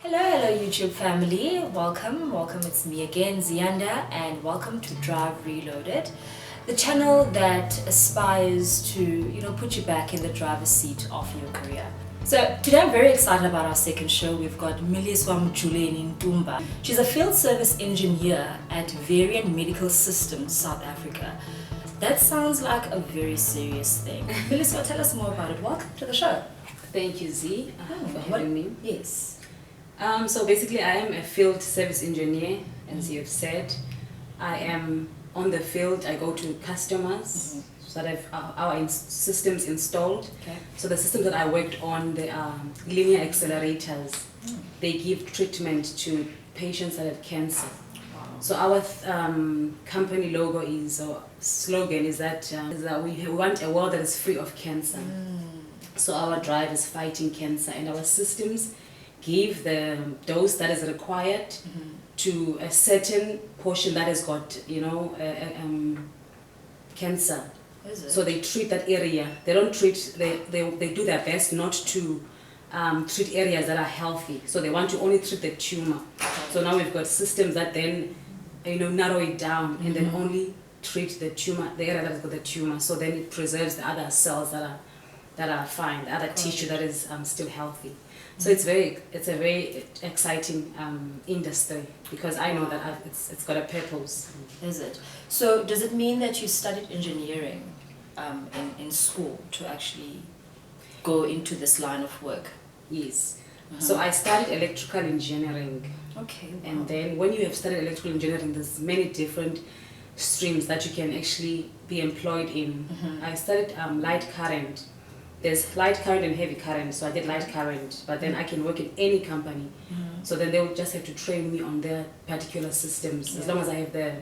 Hello YouTube family. Welcome. It's me again, Zianda, and welcome to Drive Reloaded, the channel that aspires to, put you back in the driver's seat of your career. So today I'm very excited about our second show. We've got Milliswa Mjuleni-Ntumba. She's a field service engineer at Varian Medical Systems, South Africa. That sounds like a very serious thing. Milliswa, tell us more about it. Welcome to the show. Thank you, Z, for having me. Yes. So basically, I am a field service engineer, as you've said. I am on the field. I go to customers so that I have our systems installed. Okay. So the systems that I worked on, they are linear accelerators. They give treatment to patients that have cancer. Wow. So our company logo is, or slogan is that we want a world that is free of cancer. So our drive is fighting cancer, and our systems give the dose that is required to a certain portion that has got, cancer. Is it? So they treat that area. They don't treat, they do their best not to treat areas that are healthy. So they want to only treat the tumor. So now we've got systems that then, narrow it down and then only treat the tumor, the area that has got the tumor. So then it preserves the other cells that are fine, the other tissue that is still healthy. So it's a very exciting industry, because I know that it's got a purpose. Is it? So does it mean that you studied engineering in school to actually go into this line of work? Yes. So I studied electrical engineering. Okay. Wow. And then when you have studied electrical engineering, there's many different streams that you can actually be employed in. I studied light current. There's light current and heavy current, so I did light current, but then I can work in any company. So then they would just have to train me on their particular systems, as long as I have the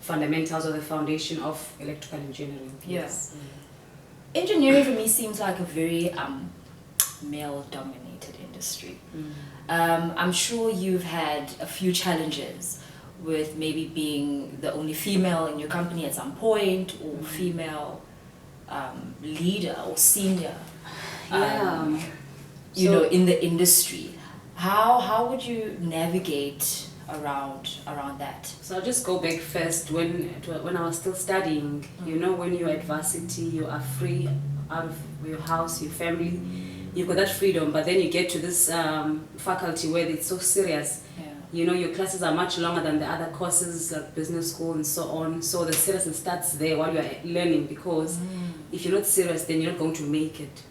fundamentals or the foundation of electrical engineering. Yes. Engineering for me seems like a very male-dominated industry. I'm sure you've had a few challenges with maybe being the only female in your company at some point, or female leader or senior, in the industry. How would you navigate around that? So I'll just go back first when I was still studying. When you're at varsity, you are free out of your house, your family. You've got that freedom, but then you get to this faculty where it's so serious. Your classes are much longer than the other courses, like business school and so on. So the seriousness starts there while you are learning, because if you're not serious, then you're not going to make it.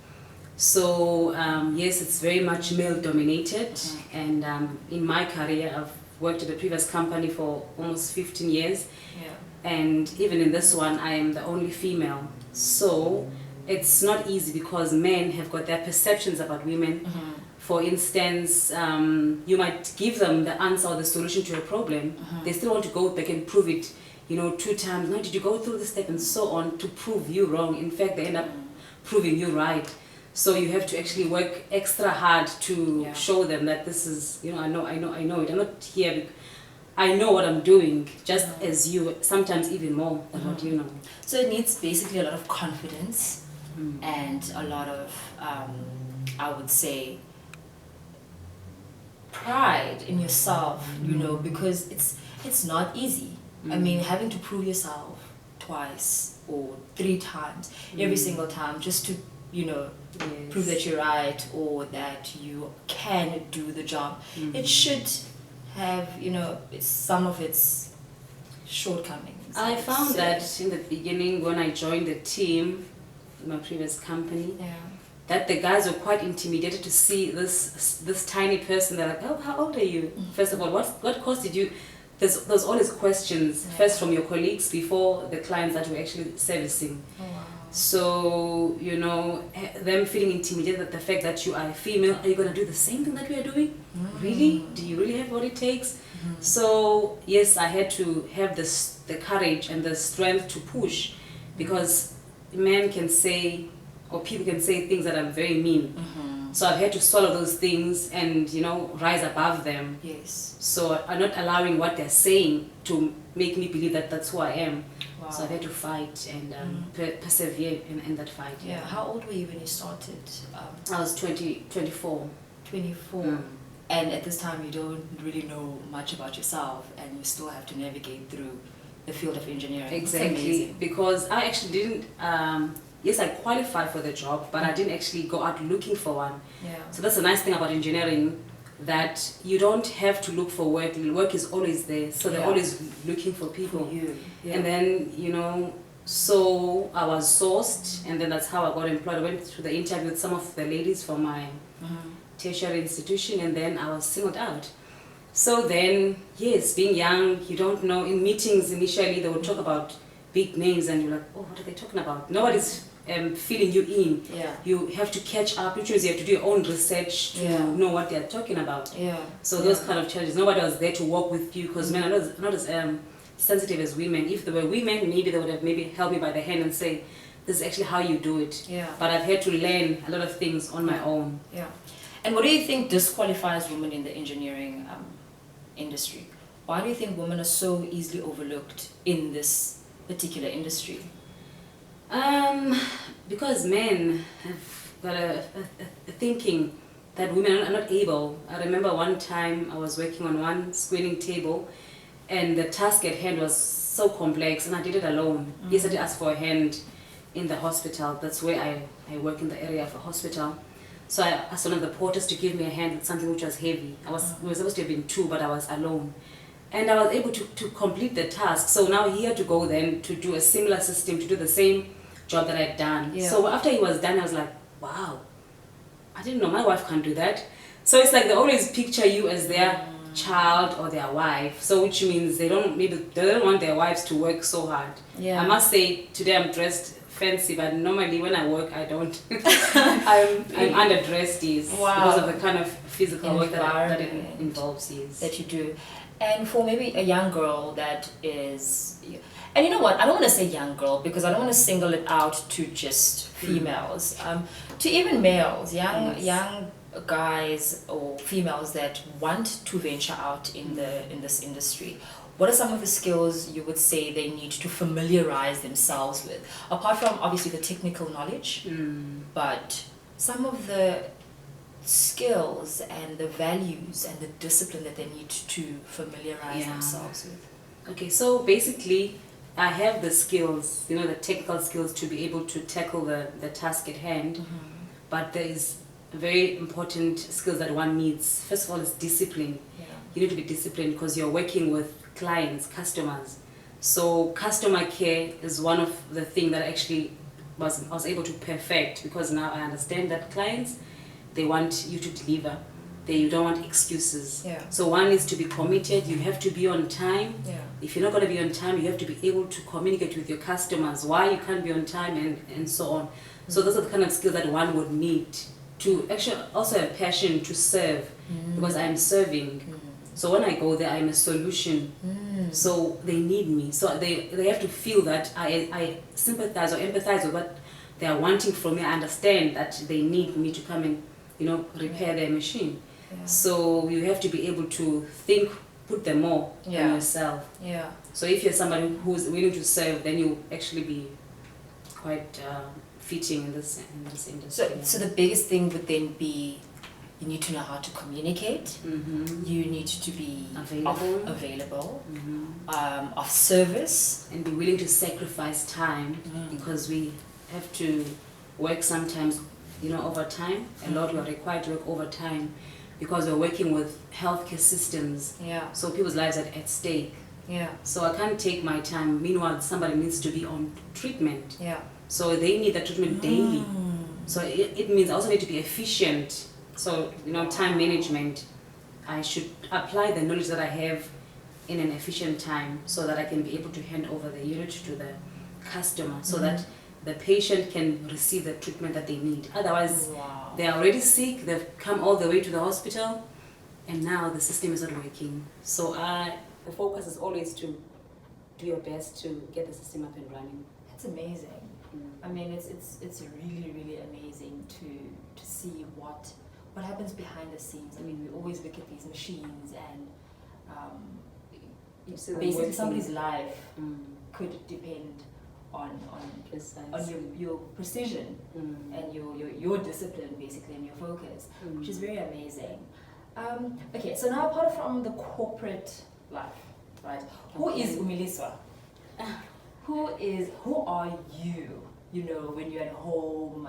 So yes, it's very much male dominated. And in my career, I've worked at the previous company for almost 15 years. And even in this one, I am the only female. So it's not easy, because men have got their perceptions about women. For instance, you might give them the answer or the solution to a problem. They still want to go back and prove it, 2 times. No, did you go through this step and so on, to prove you wrong? In fact, they end up proving you right. So you have to actually work extra hard to show them that this is, I know it. I'm not here. I know what I'm doing, just as you, sometimes even more than what you know. So it needs basically a lot of confidence and a lot of, I would say, pride in yourself, because it's not easy. I mean, having to prove yourself twice or 3 times, every single time, just to, prove that you're right or that you can do the job. It should have, some of its shortcomings. I found that in the beginning, when I joined the team in my previous company, that the guys were quite intimidated to see this tiny person. They're like, oh, how old are you? First of all, what course did you... There's always questions, first from your colleagues before the clients that we're actually servicing. Oh, wow. So, them feeling intimidated at the fact that you are a female. Are you going to do the same thing that we are doing? Really? Do you really have what it takes? So, yes, I had to have the courage and the strength to push, because men can say, or people can say things that are very mean. So I've had to swallow those things and, rise above them. Yes. So I'm not allowing what they're saying to make me believe that that's who I am. Wow. So I've had to fight and persevere in that fight. How old were you when you started? I was 24. 24. and at this time you don't really know much about yourself, and you still have to navigate through the field of engineering. It's Exactly, amazing. because I actually didn't. Yes, I qualified for the job, but I didn't actually go out looking for one. Yeah. So that's the nice thing about engineering, that you don't have to look for work. Work is always there, so they're Yeah. always looking for people. For you. Yeah. And then, so I was sourced, and then that's how I got employed. I went to the interview with some of the ladies from my tertiary institution, and then I was singled out. So then, yes, being young, you don't know. In meetings initially, they would talk about big names, and you're like, oh, what are they talking about? Nobody's filling you in. Yeah. You have to catch up, which means you have to do your own research to Yeah. know what they're talking about. Yeah. So those kind of challenges, nobody was there to walk with you, because men are not as sensitive as women. If there were women, maybe they would have maybe held me by the hand and say, this is actually how you do it. Yeah. But I've had to learn a lot of things on my own. Yeah. And what do you think disqualifies women in the engineering industry? Why do you think women are so easily overlooked in this particular industry? Because men have got a thinking that women are not able. I remember one time I was working on one screening table, and the task at hand was so complex, and I did it alone. Yes, I did ask for a hand in the hospital. That's where I work, in the area of a hospital. So I asked one of the porters to give me a hand with something which was heavy. We were supposed to have been two, but I was alone. And I was able to complete the task. So now he had to go then to do a similar system, to do the same job that I'd done. Yeah. So after he was done, I was like, wow, I didn't know my wife can't do that. So it's like they always picture you as their child or their wife. So which means they don't want their wives to work so hard. Yeah. I must say, today I'm dressed fancy, but normally when I work, I don't. I'm underdressed, yes, because of the kind of physical work that it involves, yes. That you do. And for maybe a young girl that is, and you know what, I don't want to say young girl, because I don't want to single it out to just females, to even males, young guys or females that want to venture out in this industry. What are some of the skills you would say they need to familiarize themselves with, apart from obviously the technical knowledge, but some of the skills and the values and the discipline that they need to familiarize themselves with? Okay, so basically I have the skills, the technical skills to be able to tackle the task at hand, but there is very important skills that one needs. First of all, is discipline. You need to be disciplined because you're working with clients, customers. So customer care is one of the things that actually I was able to perfect, because now I understand that clients, they want you to deliver. You don't want excuses. Yeah. So one is to be committed. You have to be on time. Yeah. If you're not going to be on time, you have to be able to communicate with your customers why you can't be on time, and so on. So those are the kind of skills that one would need to actually also have passion to serve, because I'm serving. So when I go there, I'm a solution. So they need me. So they have to feel that I sympathize or empathize with what they are wanting from me. I understand that they need me to come and repair their machine. Yeah. So you have to be able to think, put them more on yourself. Yeah. So if you're somebody who's willing to serve, then you actually be quite fitting in this industry. So the biggest thing would then be, you need to know how to communicate. You need to be available, of service, and be willing to sacrifice time, because we have to work sometimes, overtime. A lot we are required to work overtime because we're working with healthcare systems. Yeah. So people's lives are at stake. Yeah. So I can't take my time. Meanwhile, somebody needs to be on treatment. Yeah. So they need that treatment daily. So it means I also need to be efficient. So, time management, I should apply the knowledge that I have in an efficient time, so that I can be able to hand over the unit to the customer, so that the patient can receive the treatment that they need. Otherwise, they are already sick, they've come all the way to the hospital, and now the system is not working. So the focus is always to do your best to get the system up and running. That's amazing. I mean, it's really, really amazing to see what happens behind the scenes. I mean, we always look at these machines, and basically somebody's life could depend on your precision and your discipline, basically, and your focus, which is very amazing. Okay, so now apart from the corporate life, right? Who is Milliswa? Who are you? You know, when you're at home,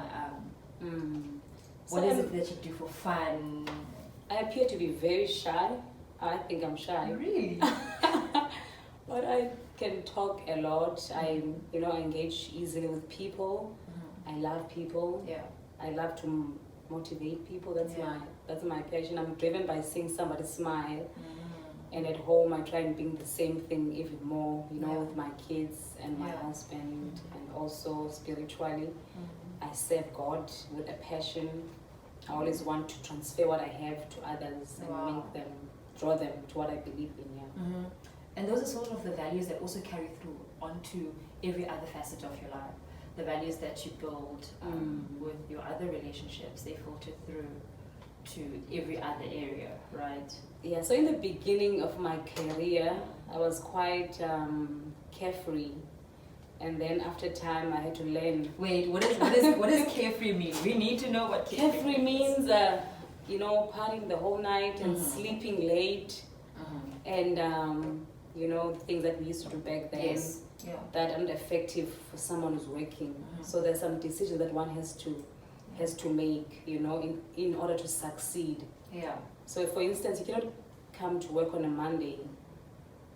what So is it that you do for fun? I appear to be very shy. I think I'm shy. Really? But I can talk a lot. I engage easily with people. I love people. Yeah. I love to motivate people. That's Yeah. my passion. I'm driven by seeing somebody smile. And at home, I try and bring the same thing even more, Yeah. with my kids and my Yeah. husband, and also spiritually. I serve God with a passion. I always want to transfer what I have to others and Wow. make them, draw them to what I believe in. Yeah. And those are sort of the values that also carry through onto every other facet of your life. The values that you build with your other relationships, they filter through to every other area, right? Yeah, so in the beginning of my career, I was quite carefree. And then after time, I had to learn. Wait, what does carefree mean? We need to know what Carefree means, partying the whole night and sleeping late, and things that we used to do back then. Yes. Yeah. That aren't effective for someone who's working. So there's some decisions that one has to make, in order to succeed. Yeah. So for instance, you cannot come to work on a Monday,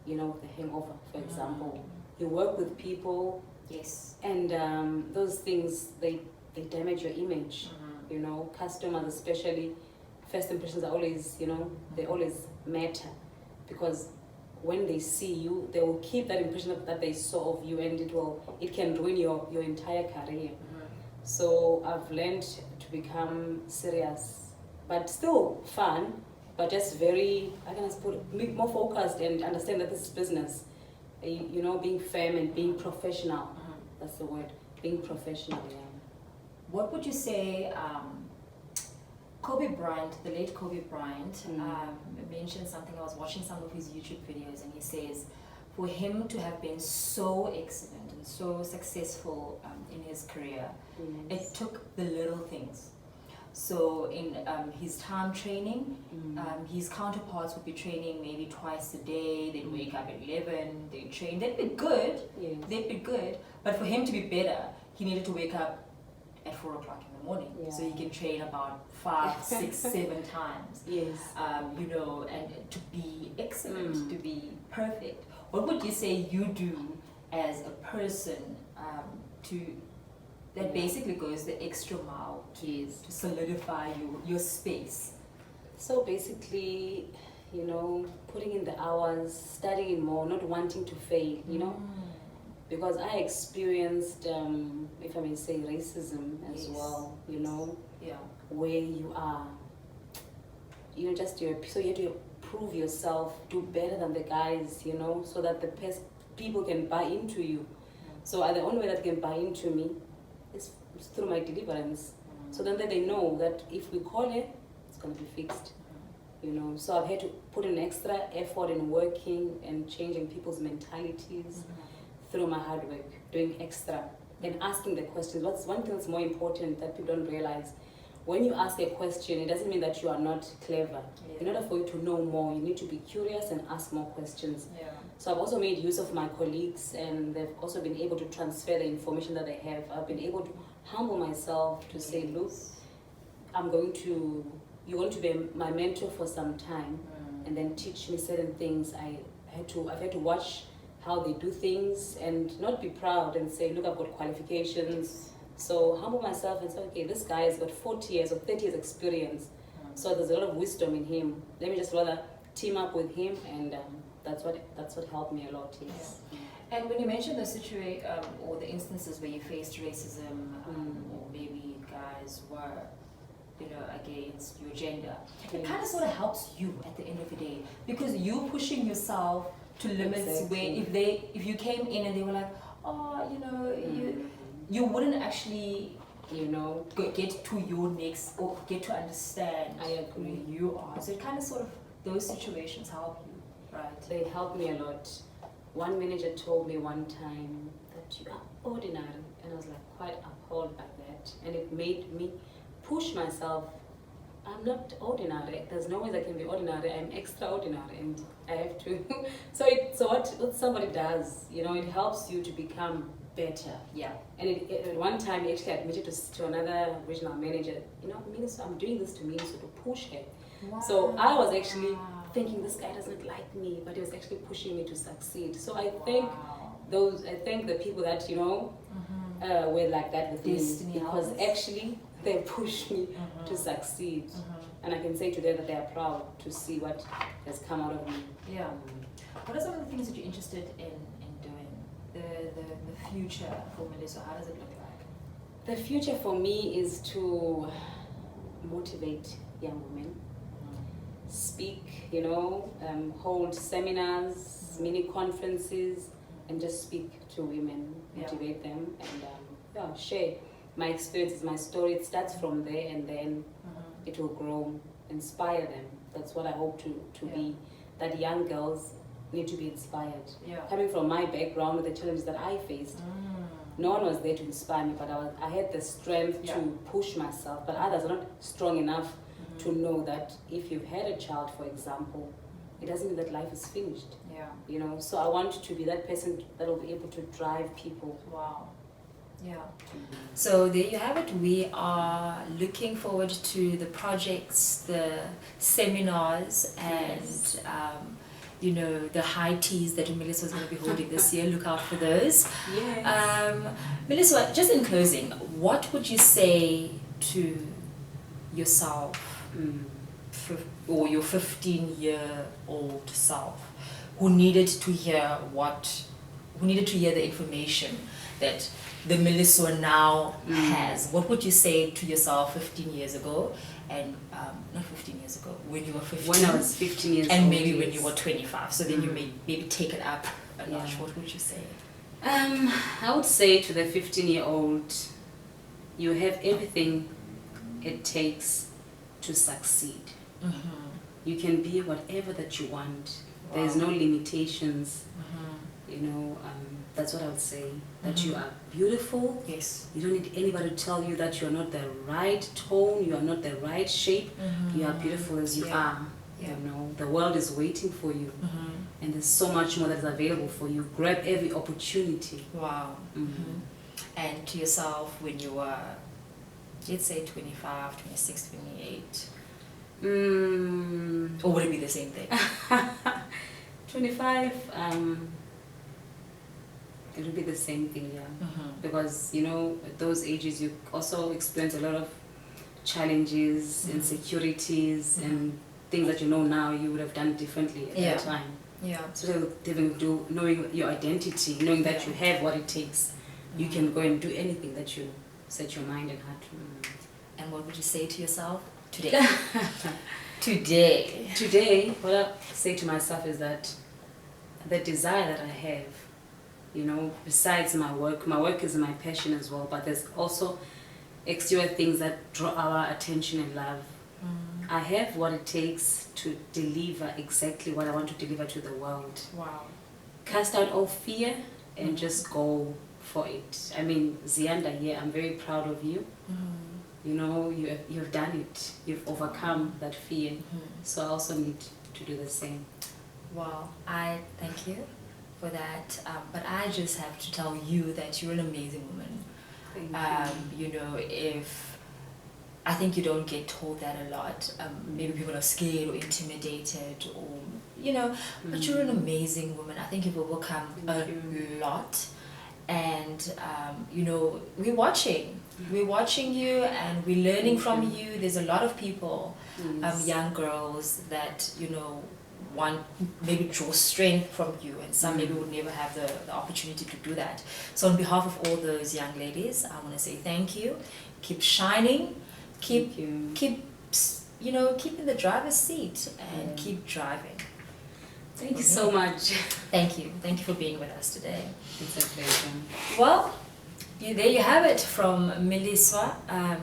with a hangover, for example. You work with people. Yes. And those things, they damage your image. Customers especially, first impressions are always, they always matter, because when they see you, they will keep that impression that they saw of you, and it can ruin your entire career. So I've learned to become serious, but still fun, but just very, more focused and understand that this is business. Being firm and being professional. That's the word, being professional. Yeah. What would you say, Kobe Bryant, the late Kobe Bryant, mentioned something. I was watching some of his YouTube videos, and he says for him to have been so excellent and so successful in his career, it took the little things. So in his time training, his counterparts would be training maybe twice a day. They'd wake up at 11, they'd train. They'd be good. Yes. They'd be good. But for him to be better, he needed to wake up at 4 o'clock in the morning. Yeah. So he can train about 5, 6, 7 times. Yes. And to be excellent, to be perfect. What would you say you do as a person that basically goes the extra mile to solidify your space? So basically, putting in the hours, studying more, not wanting to fail, because I experienced, if I may say, racism as well, Yeah. where you are, so you have to prove yourself, do better than the guys, so that the people can buy into you. So the only way that they can buy into me is through my deliverance. So then they know that if we call it, it's going to be fixed. So I've had to put in extra effort in working and changing people's mentalities through my hard work, doing extra and asking the questions. What's one thing that's more important that people don't realize? When you ask a question, it doesn't mean that you are not clever. Yeah. In order for you to know more, you need to be curious and ask more questions. Yeah. So I've also made use of my colleagues, and they've also been able to transfer the information that they have. I've been able to humble myself to say, look, you're going to be my mentor for some time, and then teach me certain things. I've had to watch how they do things and not be proud and say, look, I've got qualifications. So humble myself and say, okay, this guy has got 40 years or 30 years experience. So there's a lot of wisdom in him. Let me just rather team up with him, and that's what helped me a lot. Yes. Yeah. And when you mentioned the situation or the instances where you faced racism, or maybe guys were, against your gender, it kind of sort of helps you at the end of the day, because you're pushing yourself to limits where if you came in and they were like, you wouldn't actually get to your next or get to understand who you are. So it kind of sort of, those situations help you, right? They helped me a lot. One manager told me one time that you are ordinary, and I was like quite appalled by that, and it made me push myself I'm not ordinary. There's no way I can be ordinary. I'm extraordinary, and I have to. So what somebody does, you know, it helps you to become better. Yeah. And at one time, he actually admitted to another regional manager, you know, Milliswa, I'm doing this to Milliswa to push her. Wow. So I was actually thinking this guy doesn't like me, but he was actually pushing me to succeed. So I think the people that, you know, were like that with Destiny me, because helpers. actually they pushed me to succeed. And I can say to them that they are proud to see what has come out of me. Yeah. What are some of the things that you're interested in doing? The future for Milliswa, how does it look like? The future for me is to motivate young women, speak, you know, hold seminars, mini conferences, and just speak to women, motivate them, and share my experiences, my story. It starts from there, and then it will grow, inspire them. That's what I hope to be, that young girls need to be inspired. Yeah. Coming from my background with the challenges that I faced, no one was there to inspire me, but I had the strength to push myself, but others are not strong enough to know that if you've had a child, for example, it doesn't mean that life is finished. Yeah. You know, so I want to be that person that will be able to drive people. Wow. Yeah. So there you have it. We are looking forward to the projects, the seminars, and you know, the high teas that Milliswa is going to be holding this year. Look out for those. Yes. Milliswa, just in closing, what would you say to yourself, or your 15-year-old self, who needed to hear the information that the Milliswa now has? What would you say to yourself 15 years ago, and not 15 years ago, when you were 15? When I was 15 years old. And maybe when you were 25, so then you maybe take it up a notch. What would you say? I would say to the 15-year-old, you have everything it takes to succeed. You can be whatever that you want. There's no limitations. You know, that's what I would say. That you are beautiful. Yes. You don't need anybody to tell you that you're not the right tone, you are not the right shape. You are beautiful as you are. You know, the world is waiting for you. And there's so much more that is available for you. Grab every opportunity. Wow. And to yourself when you were, let's say 25, 26, 28. Or would it be the same thing? 25, it would be the same thing, because, you know, at those ages you also experience a lot of challenges, insecurities, and things that you know now you would have done differently at that time. So knowing your identity, knowing that you have what it takes, you can go and do anything that you set your mind and heart to. And what would you say to yourself today? Today, what I say to myself is that the desire that I have, you know, besides my work is my passion as well, but there's also exterior things that draw our attention and love. I have what it takes to deliver exactly what I want to deliver to the world. Wow. Cast out all fear and just go for it. I mean, Zianda here, I'm very proud of you. You know, you've done it. You've overcome that fear. So I also need to do the same. Wow, I thank you for that. But I just have to tell you that you're an amazing woman. Thank you. You know, I think you don't get told that a lot. Maybe people are scared or intimidated, or, you know, but you're an amazing woman. I think you've overcome a lot. And, you know, we're watching you, and we're learning from you. There's a lot of people, young girls that, you know, want maybe draw strength from you, and some maybe would never have the opportunity to do that. So on behalf of all those young ladies, I want to say thank you. Keep shining, keep you know, keep in the driver's seat, and keep driving. Thank you so much. Thank you for being with us today. It's a pleasure. Well, there you have it from Milliswa.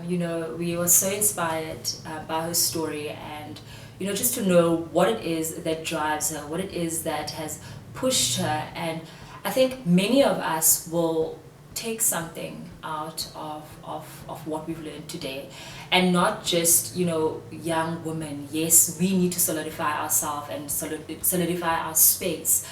You know, we were so inspired by her story, and, you know, just to know what it is that drives her, what it is that has pushed her. And I think many of us will take something out of what we've learned today, and not just, you know, young women. Yes, we need to solidify ourselves and solidify our space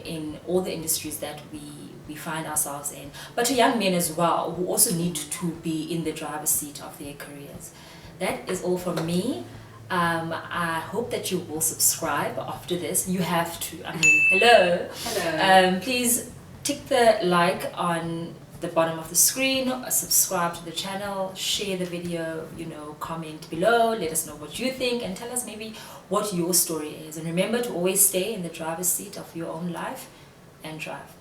in all the industries that we find ourselves in, but to young men as well, who also need to be in the driver's seat of their careers. That is all from me. I hope that you will subscribe after this. You have to. I mean, hello. Hello. Please tick the like on the bottom of the screen, subscribe to the channel, share the video, you know, comment below, let us know what you think, and tell us maybe what your story is. And remember to always stay in the driver's seat of your own life and drive.